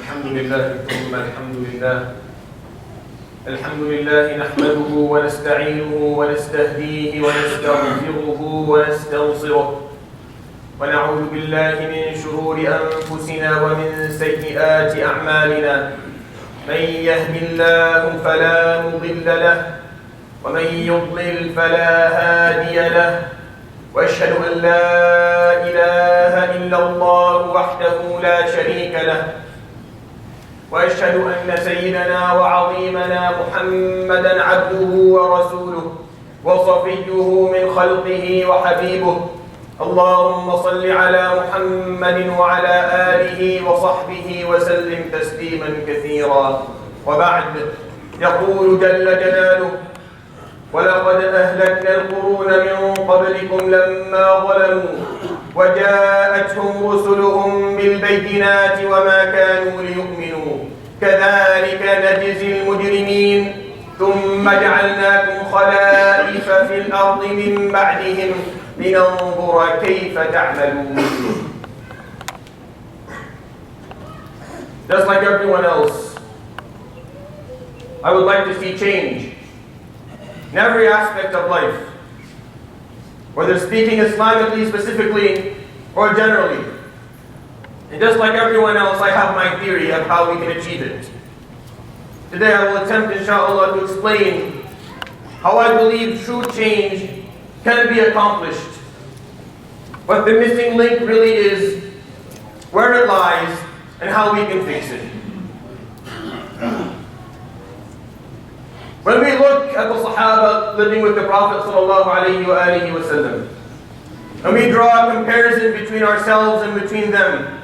الحمد لله ثم الحمد لله. الحمد لله نحمده ونستعينه ونستهديه ونستغفره ونستنصره ونعوذ بالله من شرور أنفسنا ومن سيئات أعمالنا. من يهد الله فلا مضل له ومن يضلل فلا هادي له. وأشهد أن لا إله إلا الله وحده لا شريك له. وأشهد أن سيدنا وعظيمنا محمدًا عبده ورسوله وصفيه من خلقه وحبيبه. اللهم صل على محمد وعلى آله وصحبه وسلم تسليما كثيرا. وبعد، يقول جل جلاله: ولقد أهلكنا القرون من قبلكم لما ظلموا وجاءتهم رسلهم بالبينات وما كانوا ليؤمنوا كذلك نجزي المجرمين ثم جعلناكم خلائف في الأرض من بعدهم لننظر كيف تعملون. Just like everyone else, I would like to see change in every aspect of life, whether speaking Islamically specifically or generally. And just like everyone else, I have my theory of how we can achieve it. Today I will attempt, inshallah, to explain how I believe true change can be accomplished, what the missing link really is, where it lies, and how we can fix it. When we look at the Sahaba living with the Prophet ﷺ, and we draw a comparison between ourselves and between them,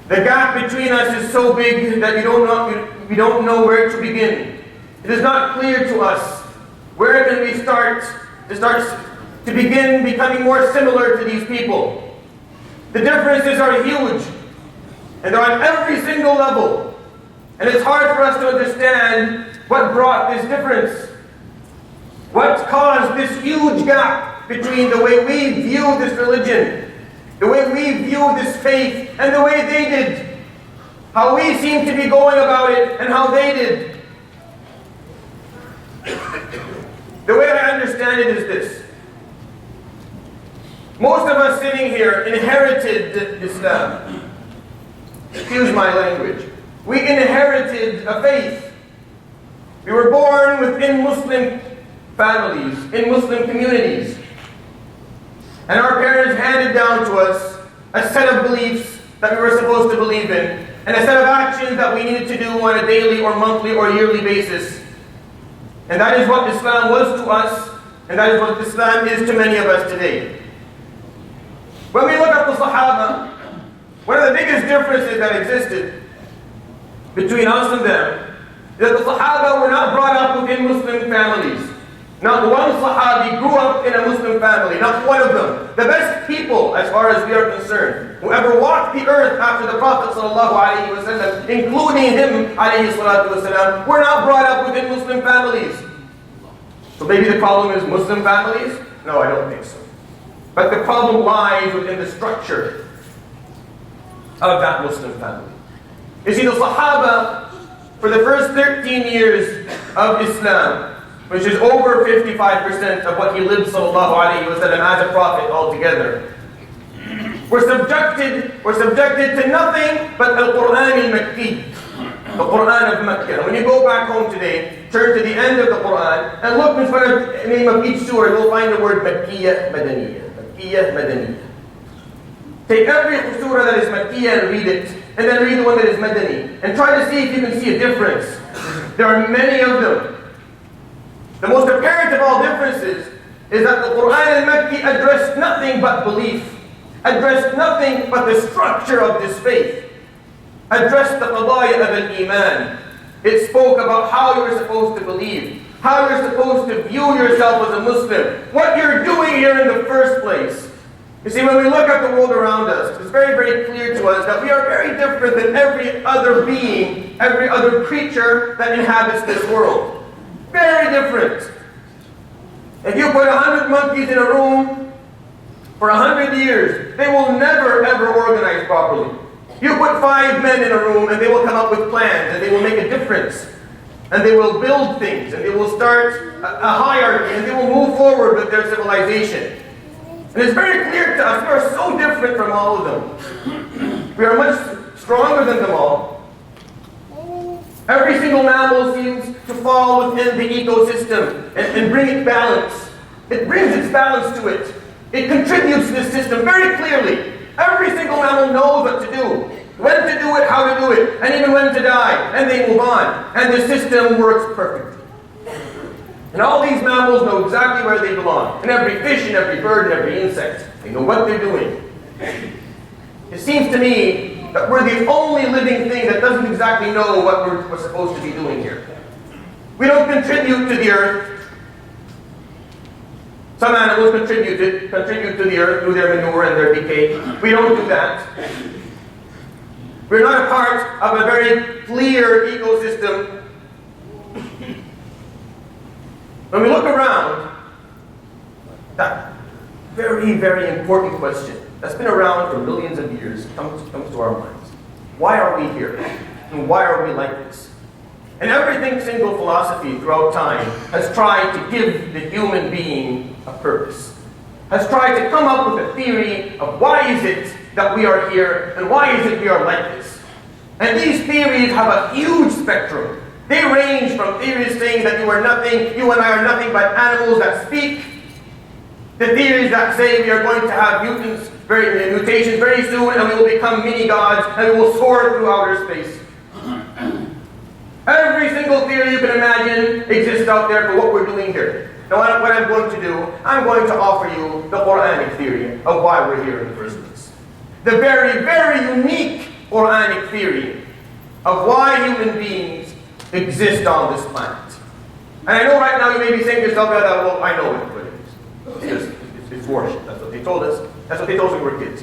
the gap between us is so big that we don't know where to begin. It is not clear to us where can we start to begin becoming more similar to these people. The differences are huge, and they're on every single level. And it's hard for us to understand what brought this difference. What caused this huge gap between the way we view this religion, the way we view this faith, and the way they did. How we seem to be going about it and how they did. The way I understand it is this. Most of us sitting here inherited Islam. Excuse my language. We inherited a faith. We were born within Muslim families, in Muslim communities. And our parents handed down to us a set of beliefs that we were supposed to believe in, and a set of actions that we needed to do on a daily or monthly or yearly basis. And that is what Islam was to us, and that is what Islam is to many of us today. When we look at the Sahaba, one of the biggest differences that existed between us and them is that the Sahaba were not brought up within Muslim families. Not one Sahabi grew up in a Muslim family, not one of them. The best people, as far as we are concerned, who ever walked the earth after the Prophet ﷺ, including him ﷺ, were not brought up within Muslim families. So maybe the problem is Muslim families? No, I don't think so. But the problem lies within the structure of that Muslim family. You see, the Sahaba, for the first 13 years of Islam, which is over 55% of what he lived ﷺ as a prophet altogether, were subjected to nothing but the Quran al-Makki, the Quran of Makkah. When you go back home today, turn to the end of the Quran and look in front of the name of each surah, you'll find the word Makkiyah, Madaniyah. Makkiyah, Madaniyah. Take every surah that is Makkiyah and read it, and then read the one that is Madani, and try to see if you can see a difference. There are many of them. The most apparent of all differences is that the Quran al-Makki addressed nothing but belief, addressed nothing but the structure of this faith, addressed the qadaya of al-Iman. It spoke about how you're supposed to believe, how you're supposed to view yourself as a Muslim, what you're doing here in the first place. You see, when we look at the world around us, it's very, very clear to us that we are very different than every other being, every other creature that inhabits this world. Very different. If you put 100 monkeys in a room for 100 years, they will never, ever organize properly. You put 5 men in a room and they will come up with plans and they will make a difference. And they will build things and they will start a hierarchy and they will move forward with their civilization. And it's very clear to us, we are so different from all of them. We are much stronger than them all. Every single mammal seems to fall within the ecosystem and bring it balance. It brings its balance to it. It contributes to this system very clearly. Every single mammal knows what to do, when to do it, how to do it, and even when to die, and they move on. And the system works perfectly. And all these mammals know exactly where they belong. And every fish and every bird and every insect, they know what they're doing. It seems to me that we're the only living thing that doesn't exactly know what we're supposed to be doing here. We don't contribute to the earth. Some animals contribute to the earth through their manure and their decay. We don't do that. We're not a part of a very clear ecosystem. When we look around, that very, very important question that's been around for millions of years comes to our minds. Why are we here? And why are we like this? And every single philosophy throughout time has tried to give the human being a purpose. Has tried to come up with a theory of why is it that we are here and why is it we are like this. And these theories have a huge spectrum. They range from theories saying that you and I are nothing but animals that speak, to theories that say we are going to have mutations very soon and we will become mini-gods and we will soar through outer space. Every single theory you can imagine exists out there for what we're doing here. Now what I'm going to do, I'm going to offer you the Quranic theory of why we're here in the first place. The very, very unique Quranic theory of why human beings exist on this planet. And I know right now you may be saying to yourself, well, I know what it is. It's worship. That's what they told us. That's what they told us when we were kids.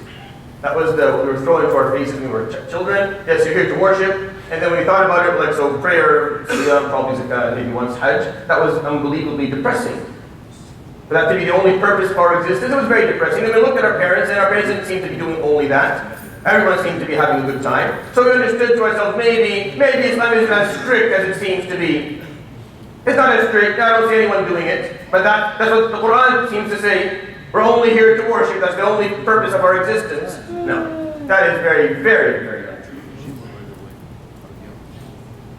That was we were throwing into our faces when we were children. Yes, you're here to worship. And then when we thought about it, so prayer, probably maybe once Hajj, that was unbelievably depressing. For that to be the only purpose of our existence, it was very depressing. And we looked at our parents, and our parents didn't seem to be doing only that. Everyone seemed to be having a good time. So we understood to ourselves, maybe Islam isn't as strict as it seems to be. It's not as strict. I don't see anyone doing it. But that's what the Quran seems to say. We're only here to worship. That's the only purpose of our existence. No. That is very, very, very untrue.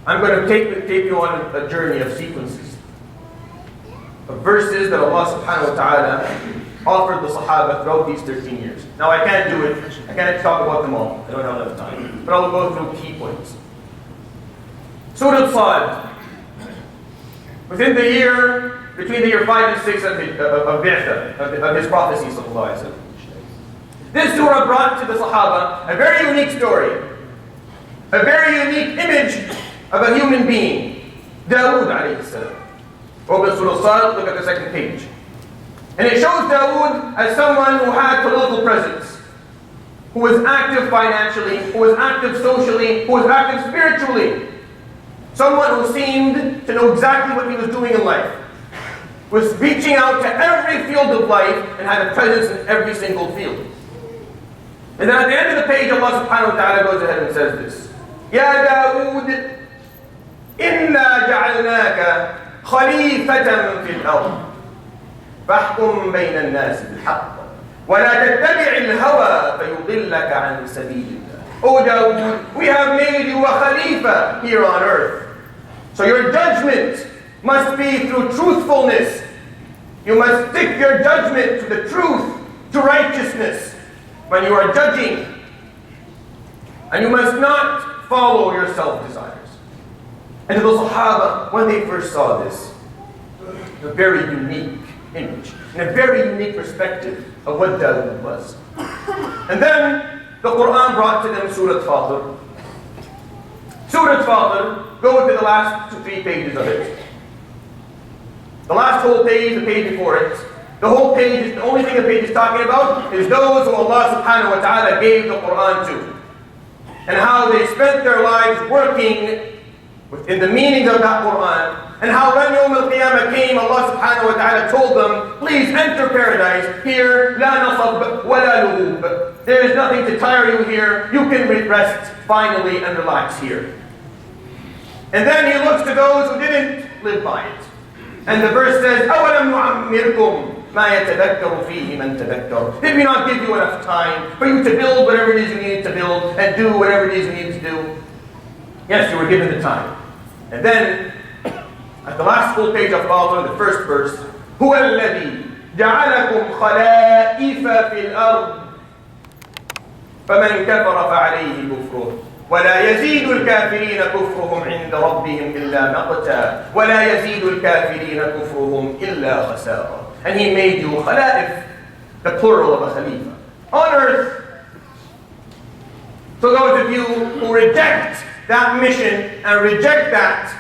I'm going to take you on a journey of sequences, of verses that Allah subhanahu wa ta'ala offered the Sahaba throughout these 13 years. Now I can't do it. I can't talk about them all. I don't have enough time. But I'll go through key points. Surah Sad. Between the year 5 and 6 of his prophecy, sallallahu alaihi wasallam. This surah brought to the Sahaba a very unique story, a very unique image of a human being, Dawood alayhi salam. Open Surah Sad, look at the second page. And it shows Dawood as someone who had political presence, who was active financially, who was active socially, who was active spiritually. Someone who seemed to know exactly what he was doing in life, was reaching out to every field of life and had a presence in every single field. And then at the end of the page, Allah subhanahu wa ta'ala goes ahead and says this. Ya Dawood, inna ja'alnaka khalifatan fil ard. فاحكم بين الناس بالحق ولا تتبع الهوى فيضلك عن سبيل الله. O Dawood, we have made you a khalifa here on earth. So your judgment must be through truthfulness. You must stick your judgment to the truth, to righteousness when you are judging. And you must not follow your self-desires. And to the Sahaba, when they first saw this, a very unique image and a very unique perspective of what Dawood was. And then the Quran brought to them Surah Fatir. Surah Fatir, go to the last 2-3 pages of it. The last whole page, the page before it. The whole page, the only thing the page is talking about is those who Allah subhanahu wa ta'ala gave the Quran to. And how they spent their lives working within the meanings of that Quran, and how when Yawm al-Qiyamah came, Allah subhanahu wa ta'ala told them, please enter paradise. Here, la nasab wa la lughub. There is nothing to tire you here. You can rest finally and relax here. And then he looks to those who didn't live by it. And the verse says, أَوَلَمْ نُعَمِّرْكُمْ مَا يَتَذَكَّرُ فِيهِ مَنْ تَذَكَّرُ. Did we not give you enough time for you to build whatever it is you needed to build and do whatever it is you needed to do? Yes, you were given the time. And then, at the last full page of Allah, the first verse, هُوَ الَّذِي جَعَلَكُمْ خَلَائِفَ فِي الْأَرْضِ فَمَنْ كَفَرَ فَعَلَيْهِ كُفْرُهُ وَلَا يَزِيدُ الْكَافِرِينَ كُفْرُهُمْ عِنْدَ رَبِّهِمْ إِلَّا مَقْتًا وَلَا يَزِيدُ الْكَافِرِينَ كُفْرُهُم إِلَّا خَسَارًا. And he made you khala'if, the plural of a khalifa, on earth. So those of you who reject that mission and reject that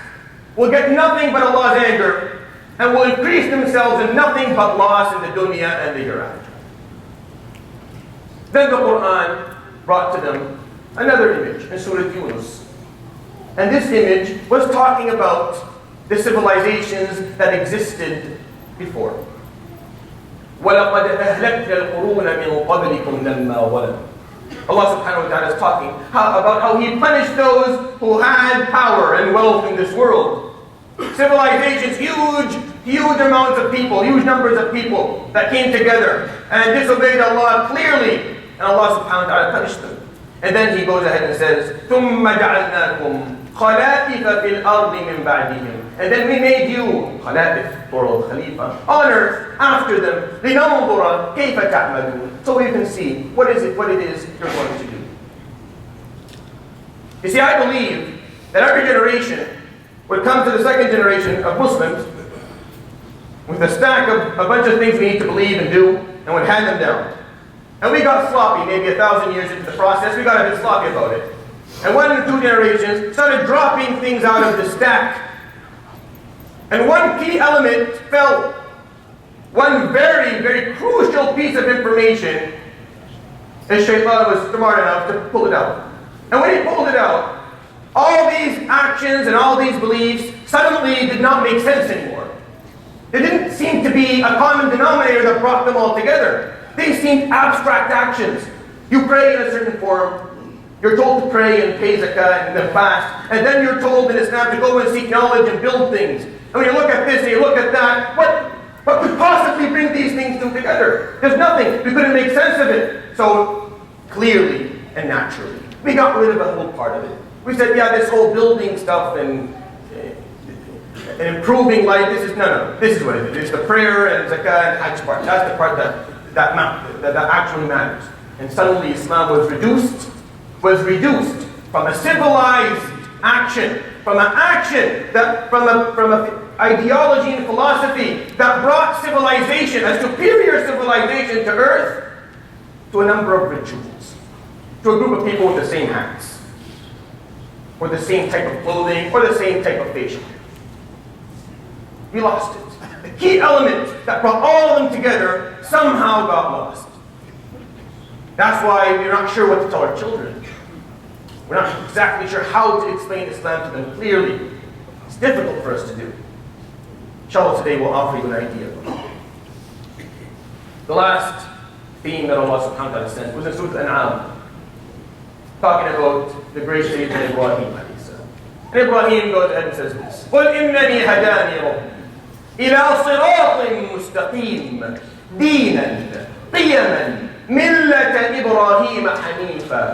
will get nothing but Allah's anger and will increase themselves in nothing but loss in the dunya and the hereafter. Then the Quran brought to them another image in Surah Yunus. And this image was talking about the civilizations that existed before. وَلَقَدْ أَهْلَكْنَا الْقُرُونَ مِنْ قَبْلِكُمْ لَمَّا ظَلَمُوا. Allah subhanahu wa ta'ala is talking about how He punished those who had power and wealth in this world. Civilizations, huge amounts of people, huge numbers of people that came together and disobeyed Allah clearly. And Allah subhanahu wa ta'ala punished them. And then He goes ahead and says, ثُمَّ جَعَلْنَاكُمْ خَلَائِفَ فِي الْأَرْضِ مِنْ بَعْدِهِمْ. And then we made you, خَلَائِف, plural, khalifa, on earth, after them, لِنَنْظُرَ كَيْفَ تَعْمَلُونَ. So we can see what it is you're going to do. You see, I believe that every generation would come to the second generation of Muslims with a stack of a bunch of things we need to believe and do, and would hand them down. And we got sloppy, maybe 1,000 years into the process, we got a bit sloppy about it. And 1 or 2 generations started dropping things out of the stack. And one key element fell. One very, very crucial piece of information, and Shaitan was smart enough to pull it out. And when he pulled it out, all these actions and all these beliefs suddenly did not make sense anymore. There didn't seem to be a common denominator that brought them all together. They seemed abstract actions. You pray in a certain form. You're told to pray and pay zakah and then fast. And then you're told in Islam to go and seek knowledge and build things. And when you look at this and you look at that, what could possibly bring these things together? There's nothing. We couldn't make sense of it. So clearly and naturally, we got rid of a whole part of it. We said, yeah, this whole building stuff and improving life, this is what it is. It's the prayer and zakah and hajj part. That's the part that actually matters. And suddenly Islam was reduced from a civilized action, from an action that from a ideology and philosophy that brought civilization, a superior civilization to earth, to a number of rituals, to a group of people with the same hats, or the same type of clothing, or the same type of facial hair. We lost it. The key element that brought all of them together somehow got lost. That's why we're not sure what to tell our children. We're not exactly sure how to explain Islam to them clearly. It's difficult for us to do. Inshallah, today we'll offer you an idea. The last theme that Allah subhanahu wa ta'ala sent was in Surah Al-An'am, talking about the great Sayyidina Ibrahim alayhi salam. And Ibrahim goes ahead and says this, قُلْ إِنَّنِي هَدَانِي رَبِّي إِلَىٰ صِرَاطٍ مُسْتَقِيمٍ دِينًا قِيَمًا مِلَّةَ إِبْرَاهِيمَ حَنِيفًا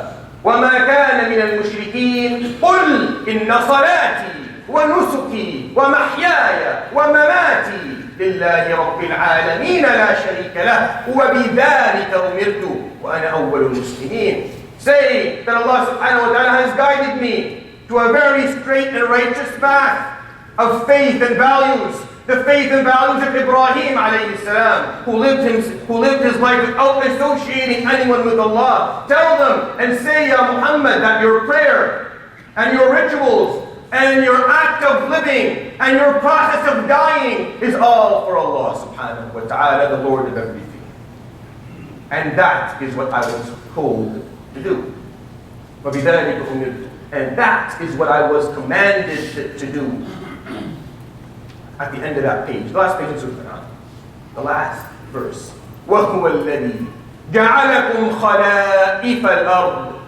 وَمَا كَانَ مِنَ الْمُشْرِكِينَ قُلْ إِنَّ صَلَاتِي وَنُسُكِي وَمَحْيَايَ وَمَمَاتِي لِلَّهِ رَبِّ الْعَالَمِينَ لَا شَرِيكَ لَهُ وَبِذَلِكَ أُمِرْتُ وَأَنَا أَوَّلُ الْمُسْلِمِينَ. Say that Allah subhanahu wa ta'ala has guided me to a very straight and righteous path of faith and values. The faith and values of Ibrahim alayhi salam, who lived his life without associating anyone with Allah. Tell them and say, Ya Muhammad, that your prayer and your rituals and your act of living and your process of dying is all for Allah subhanahu wa ta'ala, the Lord of everything. And that is what I was told to do. وَبِذَلِكَ أُمِرْتُ. And that is what I was commanded to do. At the end of that page, the last page of Surah Al-Quran, the last verse. وَهُوَ الَّذِي جَعَلَكُمْ خَلَائِفَ الْأَرْضِ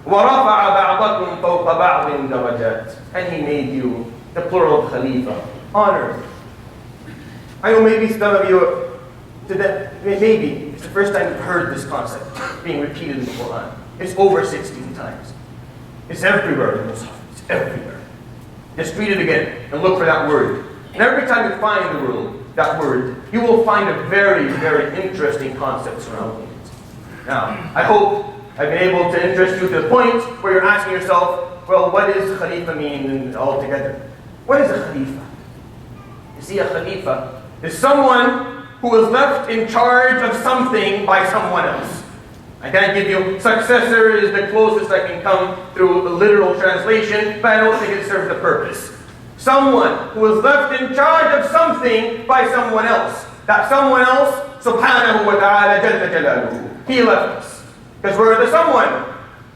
وَرَفَعَ بَعْضَكُمْ فَوْقَ بَعْضٍ دَرَجَاتٍ. And He made you the plural of Khalifa, honor. I know maybe some of you, maybe it's the first time you've heard this concept being repeated in the Quran. It's over 16 times. It's everywhere in the Mus'haf. It's everywhere. Just read it again and look for that word. And every time you find that word, you will find a very, very interesting concept surrounding it. Now, I hope I've been able to interest you to the point where you're asking yourself, well, what does Khalifa mean altogether? What is a Khalifa? You see, a Khalifa is someone who is left in charge of something by someone else. I can't give you successor is the closest I can come through the literal translation, but I don't think it serves the purpose. Someone who is left in charge of something by someone else. That someone else, subhanahu wa ta'ala, jalla jalaluhu. He left us. Because we're the someone.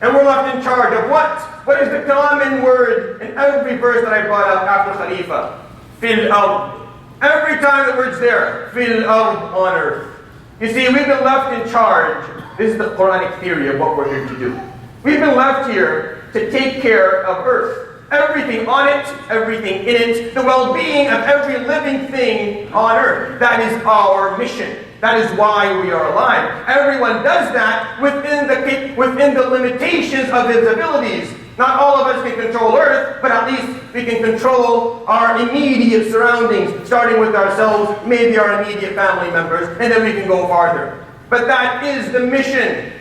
And we're left in charge of what? What is the common word in every verse that I brought up after Khalifa? Fil ard. Every time the word's there, fil ard, on earth. You see, we've been left in charge. This is the Quranic theory of what we're here to do. We've been left here to take care of earth. Everything on it, everything in it, the well-being of every living thing on earth. That is our mission. That is why we are alive. Everyone does that within the limitations of his abilities. Not all of us can control earth, but at least we can control our immediate surroundings, starting with ourselves, maybe our immediate family members, and then we can go farther. But that is the mission.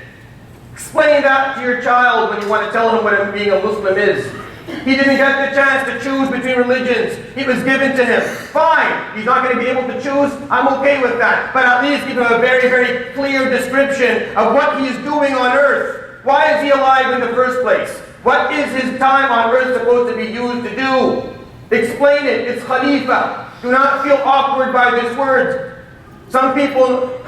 Explain that to your child when you want to tell him what being a Muslim is. He didn't get the chance to choose between religions. It was given to him. Fine. He's not going to be able to choose. I'm okay with that. But at least give him a very, very clear description of what he is doing on earth. Why is he alive in the first place? What is his time on earth supposed to be used to do? Explain it. It's Khalifa. Do not feel awkward by this word. Some people,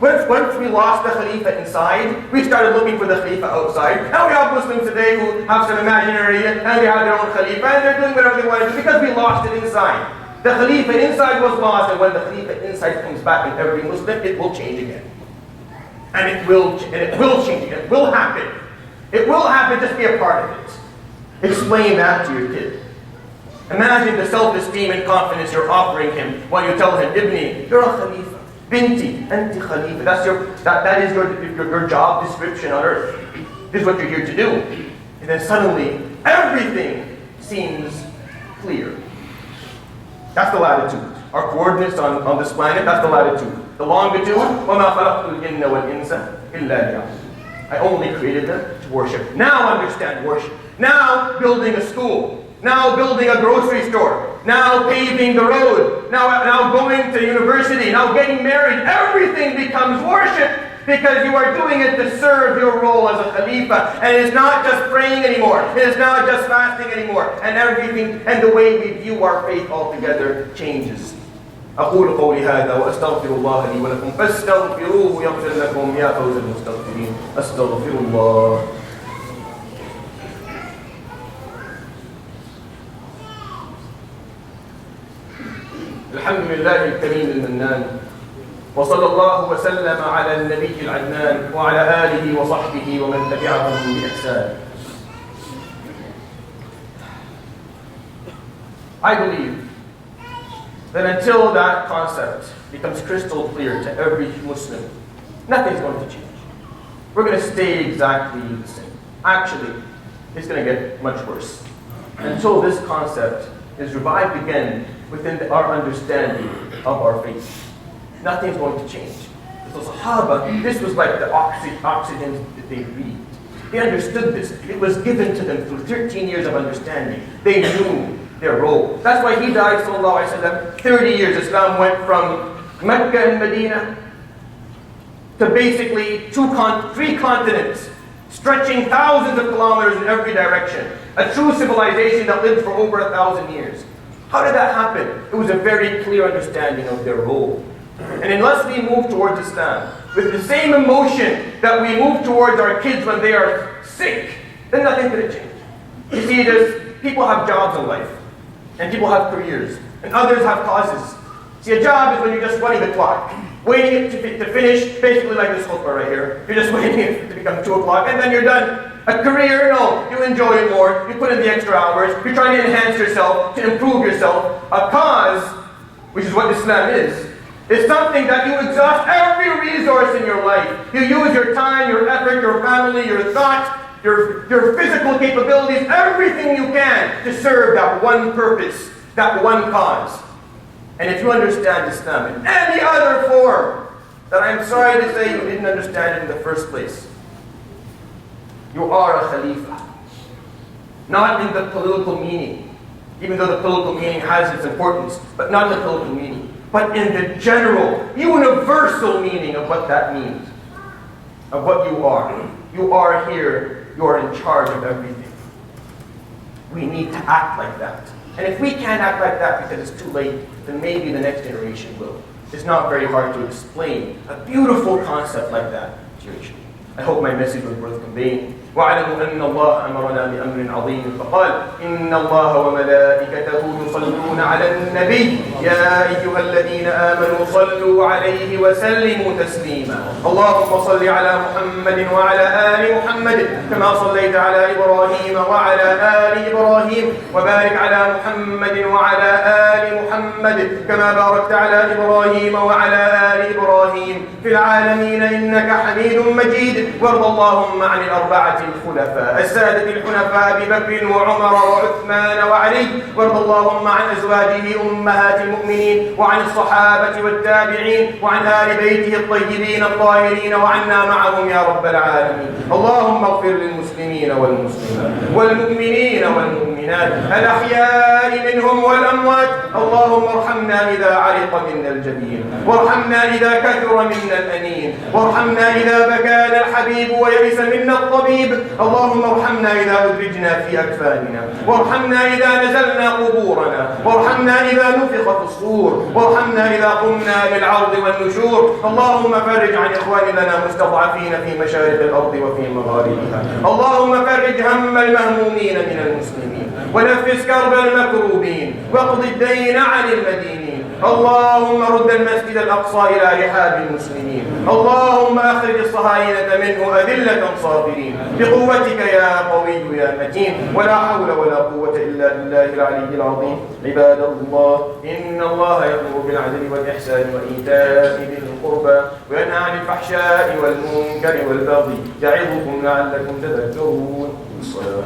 once we lost the Khalifa inside, we started looking for the Khalifa outside. Now we have Muslims today who have some imaginary, and they have their own Khalifa, and they're doing whatever they want to do because we lost it inside. The Khalifa inside was lost, and when the Khalifa inside comes back in every Muslim, it will change again. And it will change again. It will happen. It will happen, just be a part of it. Explain that to your kid. Imagine the self-esteem and confidence you're offering him when you tell him, Ibni, you're a Khalifa. Binti, anti Khalifa. That is your job description on earth. This is what you're here to do. And then suddenly, everything seems clear. That's the latitude. Our coordinates on this planet, that's the latitude. The longitude, وَمَا خَلَقْتُ الْجِنَّ وَالْإِنسَ إِلَّا لِيَعْبُدُونِ. I only created them to worship. Now understand worship. Now building a school. Now building a grocery store. Now paving the road. Now going to university. Now getting married. Everything becomes worship because you are doing it to serve your role as a Khalifa. And it is not just praying anymore. It is not just fasting anymore. And everything and the way we view our faith altogether changes. أقول قولي هذا وأستغفر الله لي ولكم فاستغفروه يغفر لكم يا فوز المستغفرين أستغفر الله. الحمد لله الكريم المنان وصلى الله وسلم على النبي العدنان وعلى آله وصحبه ومن تبعهم بإحسان. I believe that until that concept becomes crystal clear to every Muslim, nothing's going to change. We're going to stay exactly the same. Actually, it's going to get much worse. Until this concept is revived again within our understanding of our faith, nothing's going to change. The Sahaba, this was like the oxygen that they breathed. They understood this. It was given to them through 13 years of understanding. They knew their role. That's why he died, sallallahu alaihi wasallam. 30 years, Islam went from Mecca and Medina to basically three continents, stretching thousands of kilometers in every direction. A true civilization that lived for over 1,000 years. How did that happen? It was a very clear understanding of their role. And unless we move towards Islam with the same emotion that we move towards our kids when they are sick, then nothing's going to change. You see, people have jobs in life, and people have careers, and others have causes. See, a job is when you're just running the clock, waiting to finish, basically like this khutbah right here. You're just waiting it to become 2 o'clock, and then you're done. A career, no, you enjoy it more, you put in the extra hours, you're trying to enhance yourself, to improve yourself. A cause, which is what Islam is something that you exhaust every resource in your life. You use your time, your effort, your family, your thoughts, your physical capabilities, everything you can to serve that one purpose, that one cause. And if you understand Islam in any other form, that I'm sorry to say you didn't understand it in the first place, you are a Khalifa. Not in the political meaning, even though the political meaning has its importance, but not the political meaning, but in the general, universal meaning of what that means, of what you are. You are here, you are in charge of everything. We need to act like that. And if we can't act like that because it's too late, then maybe the next generation will. It's not very hard to explain a beautiful concept like that to your children. I hope my message was worth conveying. واعلموا أن الله أمرنا بأمر عظيم فقال إن الله وملائكته يصلون على النبي يا أيها الذين آمنوا صلوا عليه وسلموا تسليما اللهم صل على محمد وعلى آل محمد كما صليت على إبراهيم وعلى آل إبراهيم وبارك على محمد وعلى آل محمد كما باركت على إبراهيم وعلى آل إبراهيم في العالمين إنك حميد مجيد وارض اللهم عن الأربعة الخلفاء السادة الحنفاء أبي بكر وعمر وعثمان وعلي وارض اللهم عن أزواجه أمهات المؤمنين وعن الصحابة والتابعين وعن آل بيته الطيبين الطاهرين وعنا معهم يا رب العالمين اللهم اغفر للمسلمين والمسلمات والمؤمنين والمؤمنات الأحياء منهم والأموات اللهم ارحمنا إذا علق منا الجبين وارحمنا إذا كثر منا الأنين وارحمنا إذا بكانا الحبيب ويئس منا الطبيب اللهم ارحمنا إذا أدرجنا في أكفاننا وارحمنا إذا نزلنا قبورنا وارحمنا إذا نفخ في الصور وارحمنا إذا قمنا للعرض والنشور اللهم فرج عن إخواننا المستضعفين في مشارق الأرض وفي مغاربها اللهم فرج هم المهمومين من المسلمين ونفس كرب المكروبين واقض الدين عن المدينين اللهم رد المسجد الأقصى إلى رحاب المسلمين اللهم أخرج الصهاينة منه أذلة صابرين بقوتك يا قوي يا متين ولا حول ولا قوة إلا بالله العلي العظيم عباد الله إن الله يأمر بالعدل والإحسان وإيتاء ذي القربى وينهى عن الفحشاء والمنكر والبغي يعظكم لعلكم تذكرون.